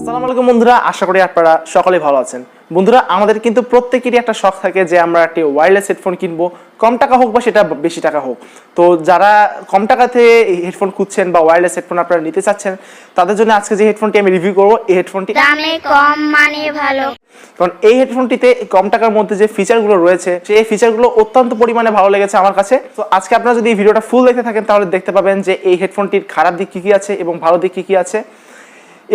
আসসালামু আলাইকুম বন্ধুরা, আশা করি আপনারা সকলেই ভালো আছেন। বন্ধুরা, আমাদের কিন্তু প্রত্যেকেরই একটা শখ থাকে যে আমরা একটি ওয়্যারলেস হেডফোন কিনবো, কম টাকা হোক বা সেটা বেশি টাকা হোক। তো যারা কম টাকাতে হেডফোন খুঁজছেন বা ওয়্যারলেস হেডফোন আপনারা নিতে চাচ্ছেন, তাদের জন্য আজকে যে হেডফোনটি আমি রিভিউ করবো, এই হেডফোনটি দামে কম মানে ভালো। কারণ এই হেডফোনটিতে কম টাকার মধ্যে যে ফিচারগুলো রয়েছে, সেই ফিচারগুলো অত্যন্ত পরিমাণে ভালো লেগেছে আমার কাছে। তো আজকে আপনারা যদি এই ভিডিওটা ফুল দেখতে থাকেন তাহলে দেখতে পাবেন যে এই হেডফোনটির খারাপ দিক কী কী আছে এবং ভালো দিক কী কী আছে,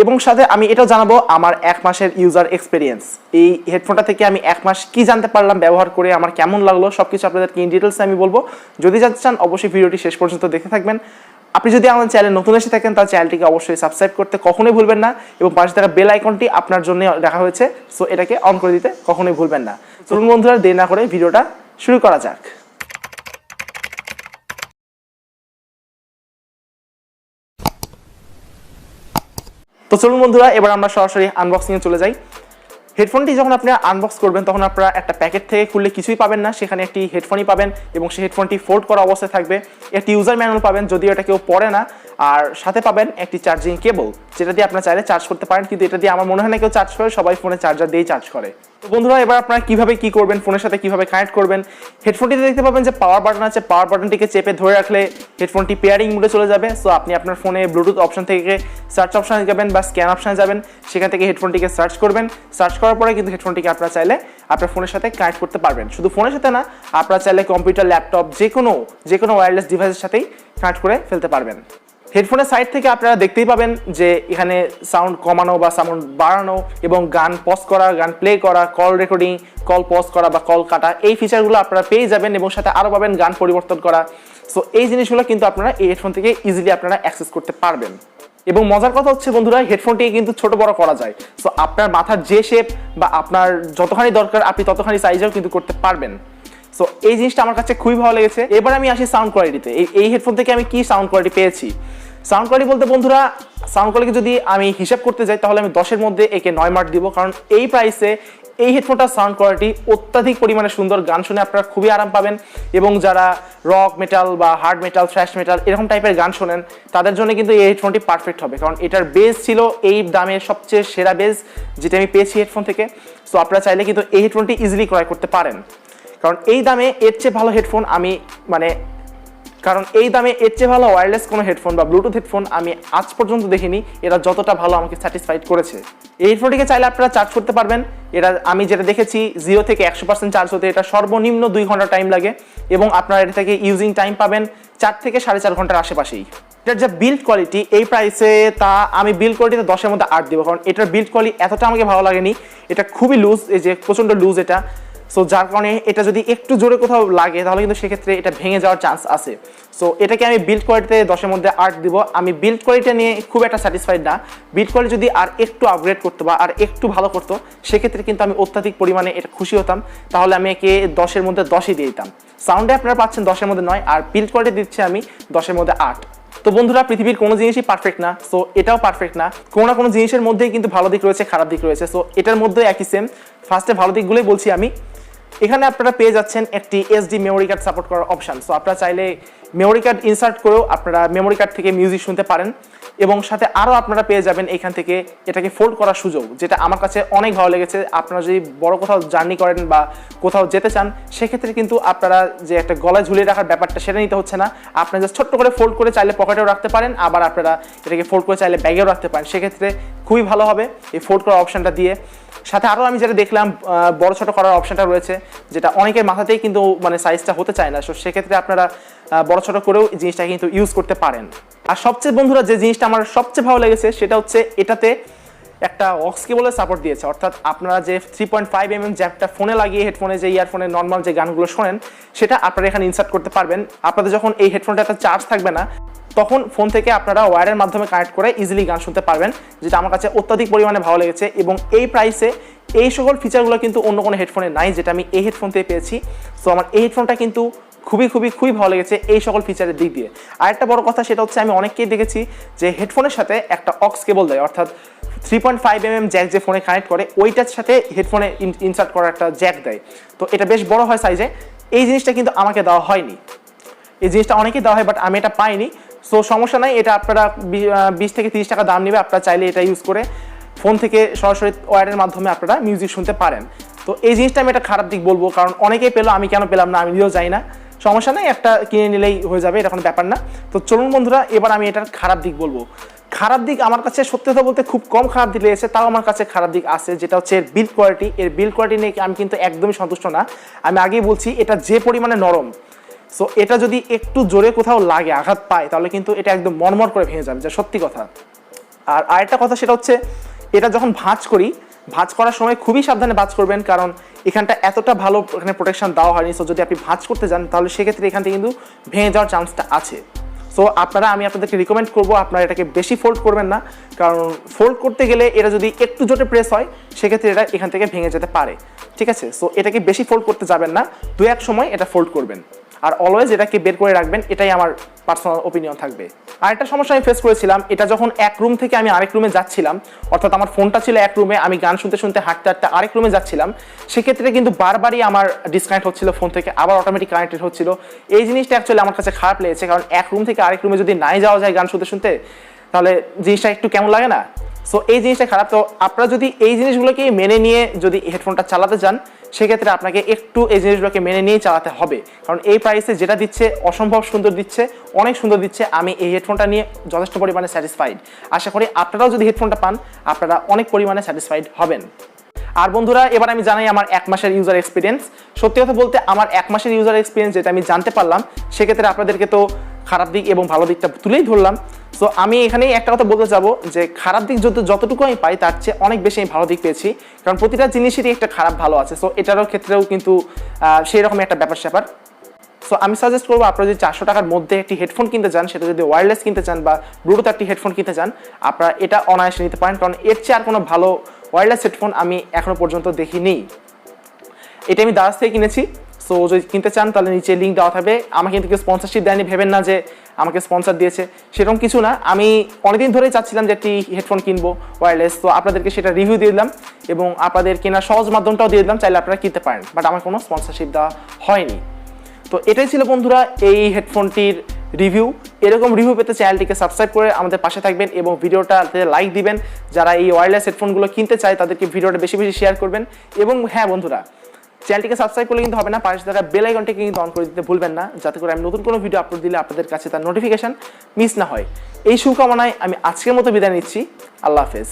এবং সাথে আমি এটাও জানাবো আমার 1 মাসের ইউজার এক্সপিরিয়েন্স। এই হেডফোনটা থেকে আমি 1 মাস কি জানতে পারলাম, ব্যবহার করে আমার কেমন লাগলো, সবকিছু আপনাদেরকে ইন ডিটেলসে আমি বলবো। যদি জানতে চান অবশ্যই ভিডিওটি শেষ পর্যন্ত দেখতে থাকবেন। আপনি যদি আমার চ্যানেলে নতুন এসে থাকেন তাহলে চ্যানেলটিকে অবশ্যই সাবস্ক্রাইব করতে কখনোই ভুলবেন না, এবং পাশে থাকা বেল আইকনটি আপনার জন্য রাখা হয়েছে, সো এটাকে অন করে দিতে কখনোই ভুলবেন না। চলুন বন্ধুরা, দেরি না করে ভিডিওটা শুরু করা যাক। তো চলুন বন্ধুরা, এবার আমরা সরাসরি আনবক্সিংয়ে চলে যাই। হেডফোনটি যখন আপনি আনবক্স করবেন তখন আপনারা একটা প্যাকেট থেকে খুললে কিছুই পাবেন না, সেখানে একটি হেডফোনই পাবেন এবং সেই হেডফোনটি ফোল্ড করা অবস্থায় থাকবে। একটি ইউজার ম্যানুয়াল পাবেন, যদিও এটা কেউ পড়ে না, আর সাথে পাবেন একটি চার্জিং কেবল, যেটা দিয়ে আপনারা চাইলে চার্জ করতে পারেন, কিন্তু এটা দিয়ে আমার মনে হয় না কেউ চার্জ করে, সবাই ফোনে চার্জার দিয়েই চার্জ করে। তো বন্ধুরা, এবার আপনারা কিভাবে কি করবেন, ফোনের সাথে কিভাবে কানেক্ট করবেন। হেডফোনটিতে দেখতে পাবেন যে পাওয়ার বাটন আছে, পাওয়ার বাটনটিকে চেপে ধরে রাখলে হেডফোনটি পেয়ারিং মোডে চলে যাবে। সো আপনি আপনার ফোনে ব্লুটুথ অপশন থেকে সার্চ অপশনে যাবেন বা স্ক্যান অপশনে যাবেন, সেখান থেকে হেডফোনটিকে সার্চ করবেন। সার্চ করার পরে কিন্তু হেডফোনটিকে আপনারা চাইলে আপনার ফোনের সাথে কানেক্ট করতে পারবেন। শুধু ফোনের সাথে না, আপনারা চাইলে কম্পিউটার, ল্যাপটপ, যে কোনো ওয়্যারলেস ডিভাইসের সাথেই কানেক্ট করে ফেলতে পারবেন। হেডফোনের সাইড থেকে আপনারা দেখতেই পাবেন যে এখানে সাউন্ড কমানো বা সাউন্ড বাড়ানো এবং গান পজ করা, গান প্লে করা, কল রেকর্ডিং, কল পজ করা বা কল কাটা, এই ফিচারগুলো আপনারা পেয়ে যাবেন, এবং সাথে আরও পাবেন গান পরিবর্তন করা। সো এই জিনিসগুলো কিন্তু আপনারা এই হেডফোন থেকে ইজিলি আপনারা অ্যাক্সেস করতে পারবেন। এবং মজার কথা হচ্ছে বন্ধুরা, হেডফোনটিকে কিন্তু ছোট বড় করা যায়। সো আপনার মাথার যে শেপ বা আপনার যতখানি দরকার আপনি ততখানি সাইজেও কিন্তু করতে পারবেন। সো এই জিনিসটা আমার কাছে খুবই ভালো লেগেছে। এবার আমি আসি সাউন্ড কোয়ালিটিতে। এই হেডফোন থেকে আমি কি সাউন্ড কোয়ালিটি পেয়েছি। সাউন্ড কোয়ালিটি বলতে বন্ধুরা, সাউন্ড কোয়ালিটি যদি আমি হিসাব করতে যাই তাহলে আমি 10-এর মধ্যে একে 9 মার্ক দিব, কারণ এই প্রাইসে এই হেডফোনটার সাউন্ড কোয়ালিটি অত্যাধিক পরিমাণে সুন্দর। গান শুনে আপনারা খুবই আরাম পাবেন, এবং যারা রক মেটাল বা হার্ড মেটাল, থ্র্যাশ মেটাল এরকম টাইপের গান শোনেন তাদের জন্য কিন্তু এই হেডফোনটি পারফেক্ট হবে, কারণ এটার বেস ছিল এই দামের সবচেয়ে সেরা বেস যেটা আমি পেয়েছি হেডফোন থেকে। সো আপনারা চাইলে কিন্তু এই হেডফোনটি ইজিলি ক্রয় করতে পারেন, কারণ এই দামে এর চেয়ে ভালো হেডফোন আমি ভালো ওয়্যারলেস কোনো হেডফোন বা ব্লুটুথ হেডফোন আমি আজ পর্যন্ত দেখিনি, এরা যতটা ভালো আমাকে স্যাটিসফাইড করেছে। এই হেডফোনটিকে চাইলে আপনারা চার্জ করতে পারবেন। এরা আমি যেটা দেখেছি 0 থেকে 100% চার্জ হতে এটা সর্বনিম্ন 2 ঘন্টা টাইম লাগে, এবং আপনারা এটা থেকে ইউজিং টাইম পাবেন 4 থেকে 4.5 ঘন্টার আশেপাশেই। এটার যে বিল্ড কোয়ালিটি এই প্রাইসে, তা আমি বিল্ড কোয়ালিটিতে 10-এর মধ্যে 8 দিব, কারণ এটার বিল্ড কোয়ালিটি এতটা আমাকে ভালো লাগেনি। এটা খুবই লুজ, এই যে প্রচণ্ড লুজ এটা। সো যার কারণে এটা যদি একটু জোরে কোথাও লাগে তাহলে কিন্তু সেক্ষেত্রে এটা ভেঙে যাওয়ার চান্স আছে। সো এটাকে আমি বিল্ড কোয়ালিটিতে 10-এর মধ্যে 8 দিব। আমি বিল্ড কোয়ালিটি নিয়ে খুব একটা স্যাটিসফাইড না। বিল্ড কোয়ালিটি যদি আর একটু আপগ্রেড করতো বা আর একটু ভালো করতো, সেক্ষেত্রে কিন্তু আমি অত্যাধিক পরিমাণে এটা খুশি হতাম। তাহলে আমি একে 10-এর মধ্যে 10ই দিয়ে দিতাম। সাউন্ডে আপনারা পাচ্ছেন 10-এর মধ্যে 9, আর বিল্ড কোয়ালিটি দিচ্ছে আমি 10-এর মধ্যে 8। তো বন্ধুরা, পৃথিবীর কোনো জিনিসই পারফেক্ট না, সো এটাও পারফেক্ট না। কোনো না কোনো জিনিসের মধ্যেই কিন্তু ভালো দিক রয়েছে, খারাপ দিক রয়েছে। সো এটার মধ্যে একই সেম। ফার্স্টে ভালো দিকগুলোই বলছি আমি। এখানে আপনারা পেয়ে যাচ্ছেন একটি এসডি মেমোরি কার্ড সাপোর্ট করার অপশন। সো আপনারা চাইলে মেমোরি কার্ড ইনসার্ট করেও আপনারা মেমোরি কার্ড থেকে মিউজিক শুনতে পারেন, এবং সাথে আরও আপনারা পেয়ে যাবেন এখান থেকে এটাকে ফোল্ড করার সুযোগ, যেটা আমার কাছে অনেক ভালো লেগেছে। আপনারা যদি বড় কোথাও জার্নি করেন বা কোথাও যেতে চান, সেক্ষেত্রে কিন্তু আপনারা যে একটা গলায় ঝুলিয়ে রাখার ব্যাপারটা সেটা নিতে হচ্ছে না। আপনারা জাস্ট ছোট্ট করে ফোল্ড করে চাইলে পকেটেও রাখতে পারেন, আবার আপনারা এটাকে ফোল্ড করে চাইলে ব্যাগেও রাখতে পারেন। সেক্ষেত্রে খুবই ভালো হবে এই ফোল্ড করার অপশনটা দিয়ে। সাথে আরও আমি যেটা দেখলাম, বড় ছোট করার অপশনটা রয়েছে, যেটা অনেকের মাথাতেই কিন্তু সাইজটা হতে চায় না। সো সেক্ষেত্রে আপনারা বড় ছোট করেও এই জিনিসটা কিন্তু ইউজ করতে পারেন। আর সবচেয়ে বন্ধুরা যে জিনিসটা আমার সবচেয়ে ভালো লেগেছে সেটা হচ্ছে এটাতে একটা অক্স কেবলের সাপোর্ট দিয়েছে, অর্থাৎ আপনারা যে 3.5mm জ্যাকটা ফোনে লাগিয়ে হেডফোনে যে ইয়ারফোনে নর্মাল যে গানগুলো শোনেন সেটা আপনারা এখানে ইনসার্ট করতে পারবেন। আপনাদের যখন এই হেডফোনটা একটা চার্জ থাকবে না, তখন ফোন থেকে আপনারা ওয়্যারের মাধ্যমে কানেক্ট করে ইজিলি গান শুনতে পারবেন, যেটা আমার কাছে অত্যাধিক পরিমাণে ভালো লেগেছে। এবং এই প্রাইসে এই সকল ফিচারগুলো কিন্তু অন্য কোনো হেডফোনে নাই, যেটা আমি এই হেডফোন থেকে পেয়েছি। সো আমার এই হেডফোনটা কিন্তু খুবই ভালো লেগেছে এই সকল ফিচারের দিক দিয়ে। আরেকটা বড় কথা সেটা হচ্ছে, আমি অনেককেই দেখেছি যে হেডফোনের সাথে একটা অক্স কেবল দেয়, অর্থাৎ 3.5mm জ্যাক যে ফোনে কানেক্ট করে ওইটার সাথে হেডফোনে ইনসার্ট করার একটা জ্যাক দেয়। তো এটা বেশ বড় হয় সাইজে। এই জিনিসটা কিন্তু আমাকে দেওয়া হয়নি। এই জিনিসটা অনেকেই দেওয়া হয়, বাট আমি এটা পাইনি। সো সমস্যা নাই, এটা আপনারা 20 থেকে 30 টাকা দাম নেবে। আপনারা চাইলে এটা ইউজ করে ফোন থেকে সরাসরি ওয়্যারের মাধ্যমে আপনারা মিউজিক শুনতে পারেন। তো এই জিনিসটা আমি একটা খারাপ দিক বলবো, কারণ অনেকেই পেলো, আমি কেন পেলাম না, আমি নিজেও যাই না। সমস্যা নেই, একটা কিনে নিলেই হয়ে যাবে, এটা কোনো ব্যাপার না। তো চলুন বন্ধুরা, এবার আমি এটার খারাপ দিক বলবো। খারাপ দিক আমার কাছে সত্যি কথা বলতে খুব কম খারাপ দিক লেগেছে, তাও আমার কাছে খারাপ দিক আছে, যেটা হচ্ছে এর বিল্ড কোয়ালিটি। এর বিল্ড কোয়ালিটি নিয়ে আমি কিন্তু একদমই সন্তুষ্ট না। আমি আগেই বলছি, এটা যে পরিমাণে নরম, সো এটা যদি একটু জোরে কোথাও লাগে, আঘাত পায়, তাহলে কিন্তু এটা একদম মরমর করে ভেঙে যাবে, যা সত্যি কথা। আর আরেকটা কথা, সেটা হচ্ছে এটা যখন ভাঁজ করি, ভাঁজ করার সময় খুবই সাবধানে ভাঁজ করবেন, কারণ এখানটা এতটা ভালো এখানে প্রোটেকশন দেওয়া হয়নি। সো যদি আপনি ভাঁজ করতে যান, তাহলে সেক্ষেত্রে এখান থেকে কিন্তু ভেঙে যাওয়ার চান্সটা আছে। সো আমি আপনাদেরকে রিকমেন্ড করবো, আপনারা এটাকে বেশি ফোল্ড করবেন না, কারণ ফোল্ড করতে গেলে এটা যদি একটু জোরে প্রেস হয়, সেক্ষেত্রে এটা এখান থেকে ভেঙে যেতে পারে, ঠিক আছে? সো এটাকে বেশি ফোল্ড করতে যাবেন না, 2-1 সময় এটা ফোল্ড করবেন, আর অলওয়েজ এটাকে বের করে রাখবেন, এটাই আমার পার্সোনাল ওপিনিয়ন থাকবে। আর একটা সমস্যা আমি ফেস করেছিলাম, এটা যখন এক রুম থেকে আমি আরেক রুমে যাচ্ছিলাম, অর্থাৎ আমার ফোনটা ছিল এক রুমে, আমি গান শুনতে শুনতে হাঁটতে হাঁটতে আরেক রুমে যাচ্ছিলাম, সেক্ষেত্রে কিন্তু বারবারই আমার ডিসকানেক্ট হচ্ছিল ফোন থেকে, আবার অটোমেটিক কানেক্টেড হচ্ছিল। এই জিনিসটা অ্যাকচুয়ালি আমার কাছে খারাপ লেগেছে, কারণ এক রুম থেকে আরেক রুমে যদি নাই যাওয়া যায় গান শুনতে শুনতে, তাহলে জিনিসটা একটু কেমন লাগে না? সো এই জিনিসটা খারাপ। তো আপনারা যদি এই জিনিসগুলোকে মেনে নিয়ে যদি হেডফোনটা চালাতে চান, সেক্ষেত্রে আপনাকে একটু এই জিনিসগুলোকে মেনে নিয়েই চালাতে হবে, কারণ এই প্রাইসে যেটা দিচ্ছে অসম্ভব সুন্দর দিচ্ছে, অনেক সুন্দর দিচ্ছে। আমি এই হেডফোনটা নিয়ে যথেষ্ট পরিমাণে স্যাটিসফাইড। আশা করি আপনারাও যদি হেডফোনটা পান, আপনারা অনেক পরিমাণে স্যাটিসফাইড হবেন। আর বন্ধুরা, এবার আমি জানাই আমার 1 মাসের ইউজার এক্সপিরিয়েন্স। সত্যি কথা বলতে আমার 1 মাসের ইউজার এক্সপিরিয়েন্স যেটা আমি জানতে পারলাম, সেক্ষেত্রে আপনাদেরকে তো খারাপ দিক এবং ভালো দিকটা তুলেই ধরলাম। সো আমি এখানেই একটা কথা বলতে যাবো, যে খারাপ দিক যতটুকু আমি পাই, তার চেয়ে অনেক বেশি আমি ভালো দিক পেয়েছি, কারণ প্রতিটা জিনিসেরই একটা খারাপ ভালো আছে। সো এটারও ক্ষেত্রেও কিন্তু সেই রকম একটা ব্যাপার স্যাপার। সো আমি সাজেস্ট করবো, আপনারা যদি 400 টাকার মধ্যে একটি হেডফোন কিনতে চান, সেটা যদি ওয়্যারলেস কিনতে চান বা ব্লুটুথ একটি হেডফোন কিনতে চান, আপনারা এটা অনায়াসে নিতে পারেন, কারণ এর চেয়ে আর কোনো ভালো ওয়্যারলেস হেডফোন আমি এখনো পর্যন্ত দেখিনি। এটা আমি দারাজ থেকে কিনেছি। সো যদি কিনতে চান, তাহলে নিচে লিঙ্ক দেওয়া থাকবে। আমাকে কিন্তু কেউ স্পন্সরশিপ দেয়নি, ভেবেন না যে আমাকে স্পন্সর দিয়েছে, সেরকম কিছু না। আমি অনেকদিন ধরেই চাচ্ছিলাম যে একটি হেডফোন কিনবো ওয়্যারলেস, তো আপনাদেরকে সেটা রিভিউ দিয়ে দিলাম এবং আপনাদের কেনার সহজ মাধ্যমটাও দিয়ে দিলাম, চাইলে আপনারা কিনতে পারেন, বাট আমার কোনো স্পন্সরশিপ দেওয়া হয়নি। তো এটাই ছিল বন্ধুরা এই হেডফোনটির রিভিউ। এরকম রিভিউ পেতে চ্যানেলটিকে সাবস্ক্রাইব করে আমাদের পাশে থাকবেন এবং ভিডিওটাতে লাইক দিবেন। যারা এই ওয়্যারলেস হেডফোনগুলো কিনতে চায়, তাদেরকে ভিডিওটা বেশি বেশি শেয়ার করবেন। এবং হ্যাঁ বন্ধুরা, চ্যানেলটিকে সাবস্ক্রাইব করলে কিন্তু হবে না, পাশে থাকা বেল আইকনটিকে কিন্তু অন করে দিতে ভুলবেন না, যাতে করে আমি নতুন কোনো ভিডিও আপলোড দিলে আপনাদের কাছে তার নোটিফিকেশন মিস না হয়। এই শুভকামনায় আমি আজকের মতো বিদায় নিচ্ছি। আল্লাহ হাফেজ।